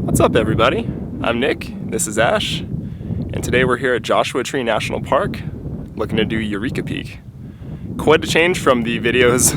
What's up, everybody? I'm Nick, this is Ash, and today we're here at Joshua Tree National Park looking to do Eureka Peak. Quite a change from the videos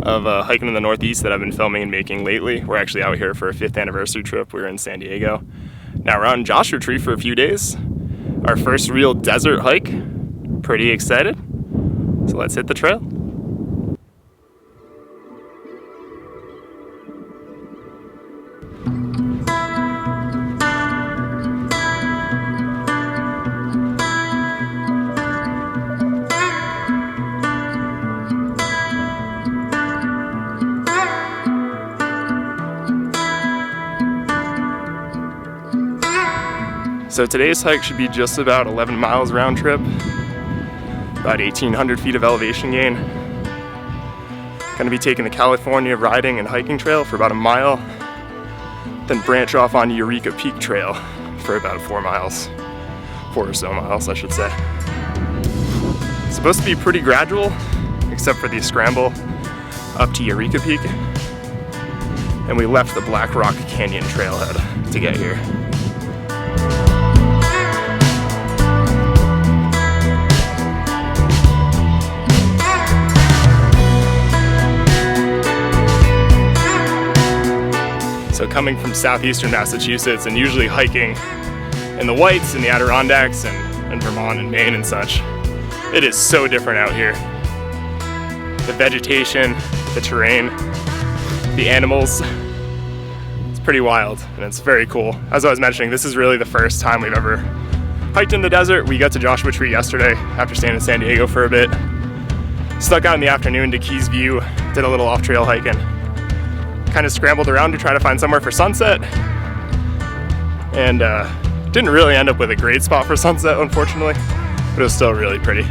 of hiking in the Northeast that I've been filming and making lately. We're actually out here for a 5th anniversary trip. We were in San Diego. Now we're out in Joshua Tree for a few days. Our first real desert hike. Pretty excited. So let's hit the trail. So today's hike should be just about 11 miles round trip, about 1,800 feet of elevation gain. Going to be taking the California riding and hiking trail for about a mile, then branch off on Eureka Peak Trail for about 4 or so miles, I should say. It's supposed to be pretty gradual, except for the scramble up to Eureka Peak. And we left the Black Rock Canyon Trailhead to get here. So coming from southeastern Massachusetts and usually hiking in the Whites and the Adirondacks and Vermont and Maine and such, it is so different out here. The vegetation, the terrain, the animals, it's pretty wild and it's very cool. As I was mentioning, this is really the first time we've ever hiked in the desert. We got to Joshua Tree yesterday after staying in San Diego for a bit. Snuck out in the afternoon to Keys View, did a little off-trail hiking. Kind of scrambled around to try to find somewhere for sunset, and didn't really end up with a great spot for sunset, unfortunately, but it was still really pretty.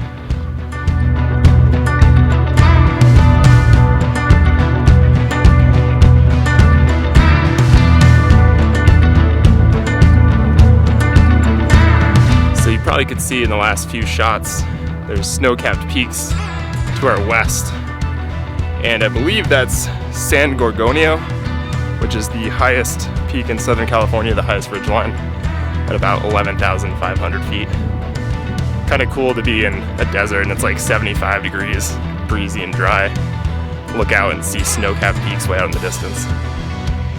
So you probably could see in the last few shots, there's snow-capped peaks to our west, and I believe that's San Gorgonio, which is the highest peak in Southern California, the highest ridge line, at about 11,500 feet. Kind of cool to be in a desert and it's like 75 degrees, breezy and dry. Look out and see snow-capped peaks way out in the distance.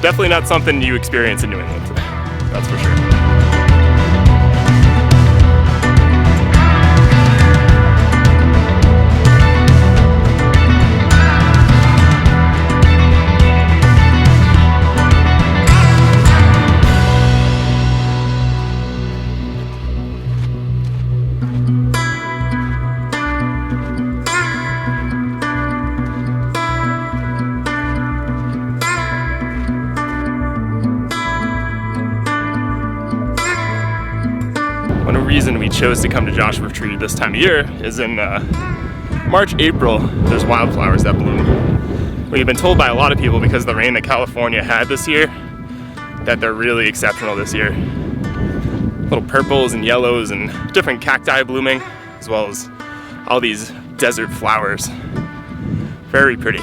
Definitely not something you experience in New England, that's for sure. One reason we chose to come to Joshua Tree this time of year is in March, April, there's wildflowers that bloom. We've been told by a lot of people, because of the rain that California had this year, that they're really exceptional this year. Little purples and yellows and different cacti blooming, as well as all these desert flowers. Very pretty.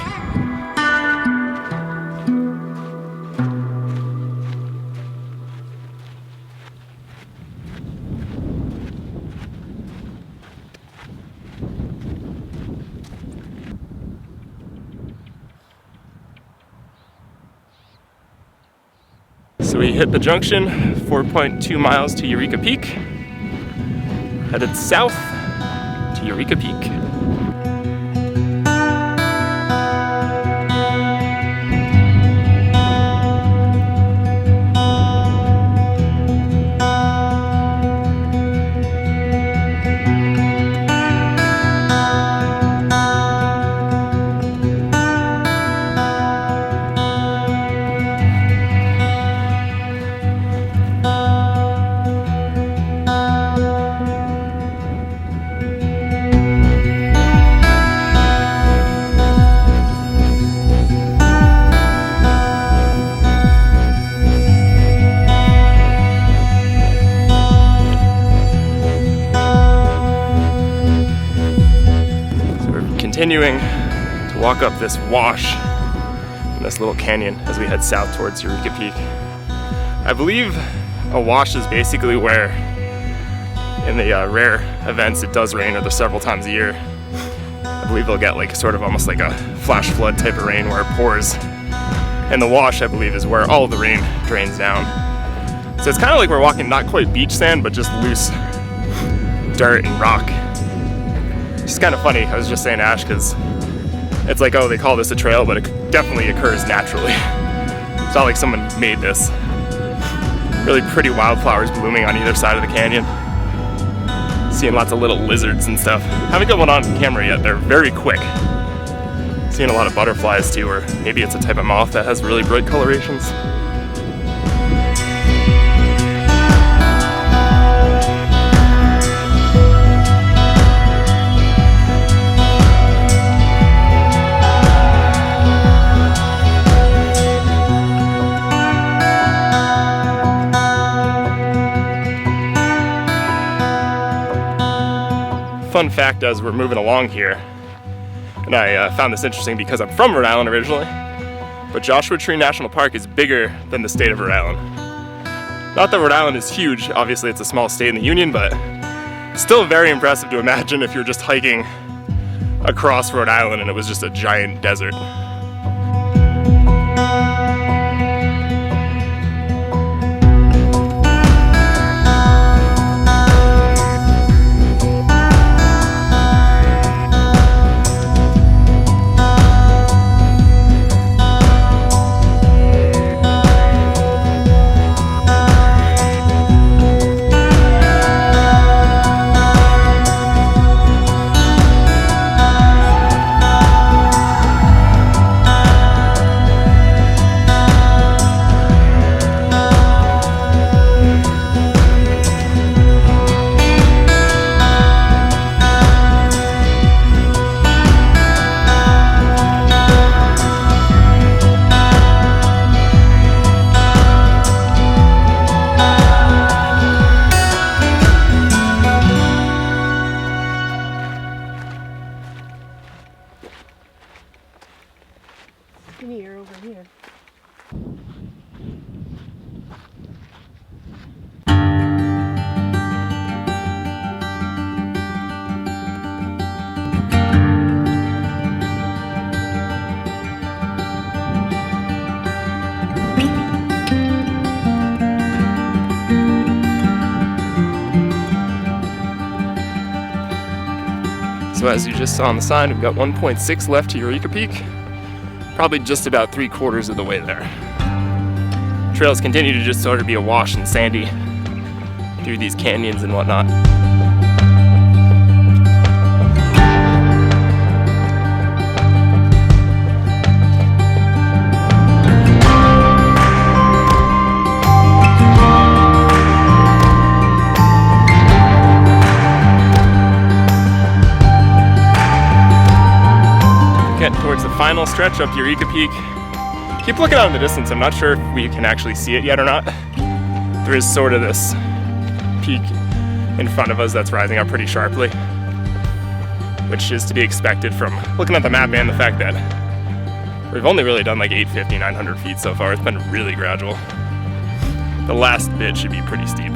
So we hit the junction, 4.2 miles to Eureka Peak. Headed south to Eureka Peak. continuing to walk up this wash in this little canyon as we head south towards Eureka Peak. I I believe a wash is basically where, in the rare events it does rain, or there's several times a year, I believe they'll get like sort of almost like a flash flood type of rain where it pours. And the wash, I believe, is where all the rain drains down. So it's kind of like we're walking not quite beach sand, but just loose dirt and rock. It's kind of funny. I was just saying to Ash, because it's like, oh, they call this a trail, but it definitely occurs naturally. It's not like someone made this. Really pretty wildflowers blooming on either side of the canyon. Seeing lots of little lizards and stuff. Haven't got one on camera yet. They're very quick. Seeing a lot of butterflies too, or maybe it's a type of moth that has really bright colorations. Fun fact as we're moving along here, and I found this interesting because I'm from Rhode Island originally, but Joshua Tree National Park is bigger than the state of Rhode Island. Not that Rhode Island is huge, obviously it's a small state in the Union, but still very impressive to imagine if you're just hiking across Rhode Island and it was just a giant desert. Skinnier over here. So as you just saw on the sign, we've got 1.6 left to Eureka Peak. Probably just about 3/4 of the way there. Trails continue to just sort of be awash and sandy through these canyons and whatnot. Towards the final stretch up Eureka Peak. Keep looking out in the distance. I'm not sure if we can actually see it yet or not. There is sort of this peak in front of us that's rising up pretty sharply, which is to be expected from looking at the map and the fact that we've only really done like 850, 900 feet so far. It's been really gradual. The last bit should be pretty steep.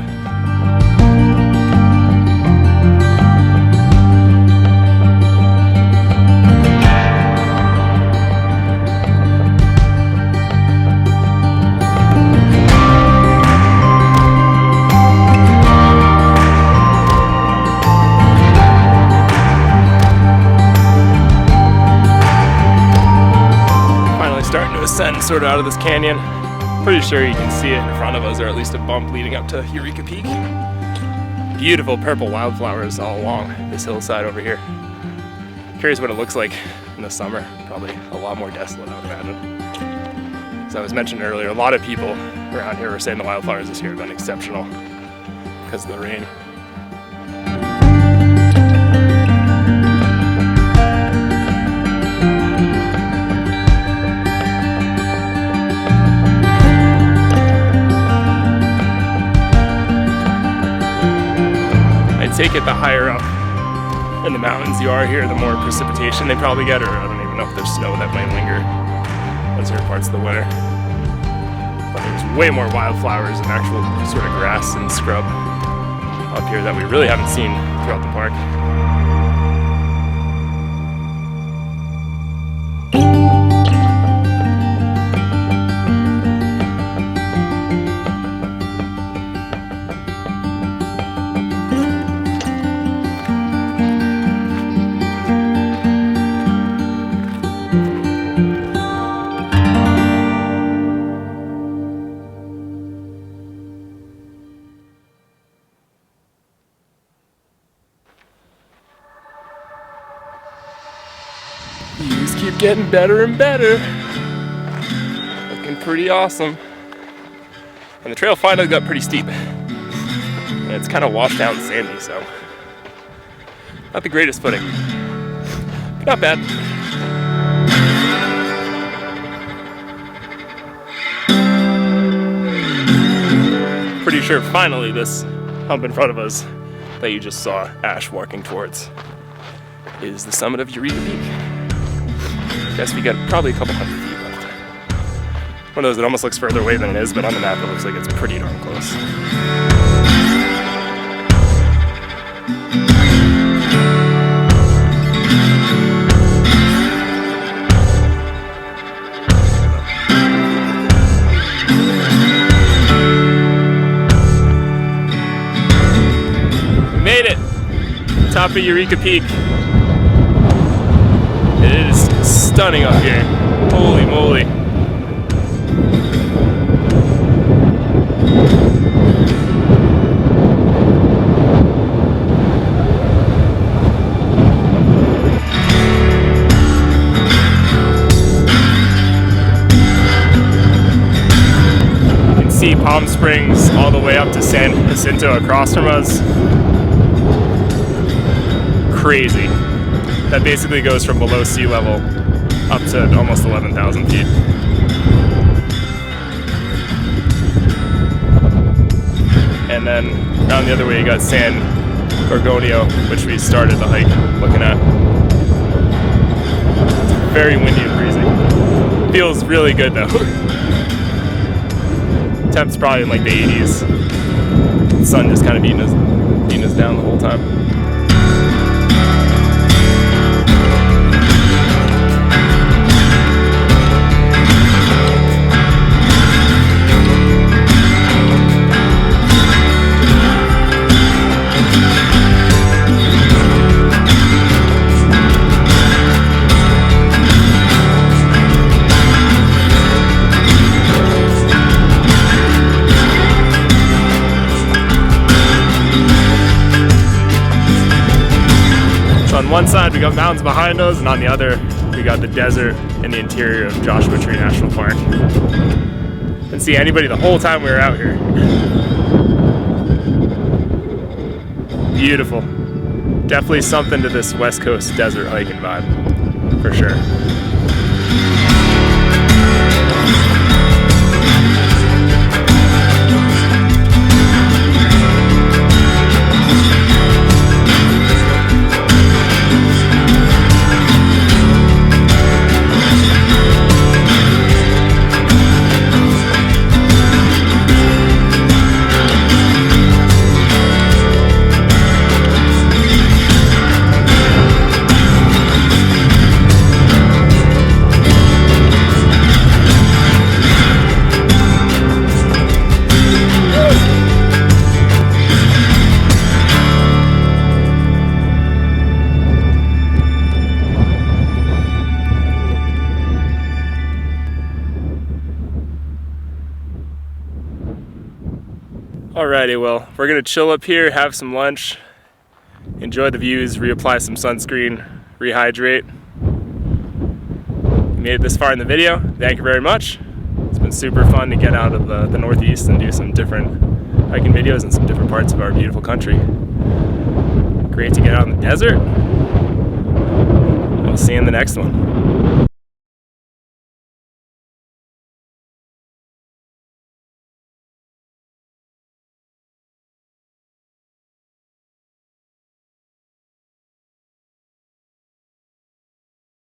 Ascend sort of out of this canyon. Pretty sure you can see it in front of us, or at least a bump leading up to Eureka Peak. Beautiful purple wildflowers all along this hillside over here. Curious what it looks like in the summer. Probably a lot more desolate, I would imagine. As I was mentioning earlier, a lot of people around here were saying the wildflowers this year have been exceptional because of the rain. Take it the higher up in the mountains you are here, the more precipitation they probably get, or I don't even know if there's snow that might linger in certain parts of the winter. But There's way more wildflowers and actual sort of grass and scrub up here that we really haven't seen throughout the park. Views keep getting better and better. Looking pretty awesome. And the trail finally got pretty steep. And it's kind of washed out and sandy, so not the greatest footing. But not bad. Pretty sure finally this hump in front of us that you just saw Ash walking towards is the summit of Eureka Peak. Guess we got probably a couple hundred feet left. One of those that almost looks further away than it is, but on the map it looks like it's pretty darn close. We made it! Top of Eureka Peak. It is stunning up here. Holy moly. You can see Palm Springs all the way up to San Jacinto across from us. Crazy. That basically goes from below sea level up to almost 11,000 feet. And then around the other way you got San Gorgonio, which we started the hike looking at. It's very windy and breezy. Feels really good though. Temp's probably in like the 80s. The sun just kind of beating us down the whole time. On one side we got mountains behind us, and on the other we got the desert and the interior of Joshua Tree National Park. Didn't see anybody the whole time we were out here. Beautiful. Definitely something to this West Coast desert hiking vibe, for sure. Alrighty, well, we're gonna chill up here, have some lunch, enjoy the views, reapply some sunscreen, rehydrate. You made it this far in the video, thank you very much. It's been super fun to get out of the Northeast and do some different hiking videos in some different parts of our beautiful country. Great to get out in the desert. We'll see you in the next one.